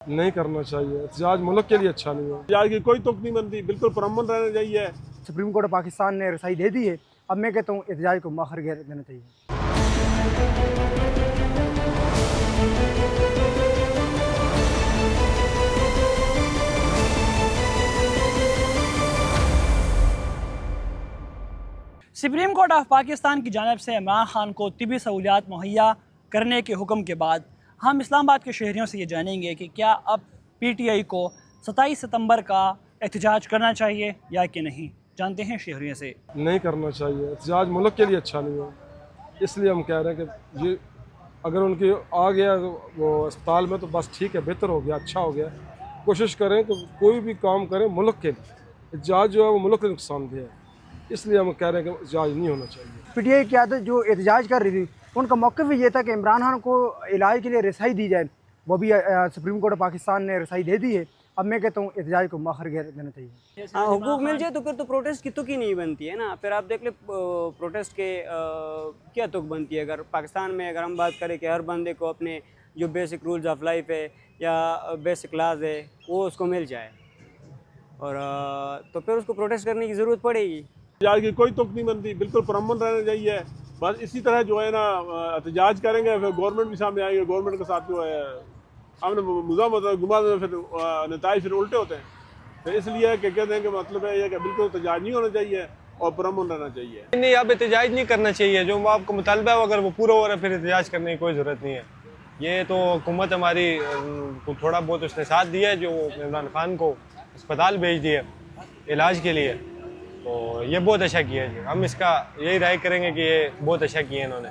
नहीं करना चाहिए। एहतजाज मुल्क के लिए अच्छा नहीं है। एहतजाज की कोई तुक नहीं बनती, बिल्कुल पुरअमन रहना चाहिए। सुप्रीम कोर्ट पाकिस्तान ने रसाई दे दी है, अब मैं कहता हूँ एहतजाज को मौखर गिर देना चाहिए। सुप्रीम कोर्ट ऑफ पाकिस्तान की जानिब से इमरान खान को तिबी सहूलियात मुहैया करने के हुक्म के बाद हम इस्लामाबाद के शहरियों से ये जानेंगे कि क्या अब PTI को 27 सितंबर का एहतजाज करना चाहिए या कि नहीं। जानते हैं शहरियों से। नहीं करना चाहिए। एहतजाज मुल्क के लिए अच्छा नहीं है। इसलिए हम कह रहे हैं कि ये अगर उनकी आ गया वो अस्पताल में तो बस ठीक है, बेहतर हो गया, अच्छा हो गया। कोशिश करें कि कोई भी काम करें मुल्क के लिए। एहतजाज जो है वो मुल्क के नुकसानदेह है, इसलिए हम कह रहे हैं कि एहतजाज नहीं होना चाहिए। PTI की क़यादत जो एहतजाज कर रही थी, उनका मौक़िफ़ ये था कि इमरान खान को इलाज के लिए रसाई दी जाए, वो भी सुप्रीम कोर्ट पाकिस्तान ने रसाई दे दी है। अब मैं कहता हूँ एहतजाज को मौखर गिर देना चाहिए। हाँ, हुकूक मिल जाए तो फिर तो प्रोटेस्ट की तुक ही नहीं बनती है ना। फिर आप देख ले प्रोटेस्ट के क्या तुक बनती है। अगर पाकिस्तान में अगर हम बात करें कि हर बंदे को अपने जो बेसिक रूल्स ऑफ लाइफ है या बेसिक लाज है वो उसको मिल जाए, और तो फिर उसको प्रोटेस्ट करने की ज़रूरत पड़ेगी। एहतजाज की कोई तुक नहीं बनती, बिल्कुल पुरअमन रहना चाहिए। बस इसी तरह जो है ना एहतजाज करेंगे, फिर गवर्नमेंट भी सामने आएगी, गवर्नमेंट के साथ जो है हमने मुजामत गुमा में फिर नताइज फिर उल्टे होते हैं। तो इसलिए कि कहते हैं कि मतलब है ये कि बिल्कुल एहतजाज नहीं होना चाहिए और पुरअमन रहना चाहिए। नहीं, अब एहतजाज नहीं करना चाहिए। जो आपको मुतालबा है अगर वो पूरा हो रहा है फिर एहतजाज करने की कोई ज़रूरत नहीं है। ये तो हुकूमत हमारी को थोड़ा बहुत उसने साथ दिया है, जो इमरान खान को अस्पताल भेज दिया इलाज के लिए, तो ये बहुत अच्छा किया है। हम इसका यही राय करेंगे कि ये बहुत अच्छा किया इन्होंने।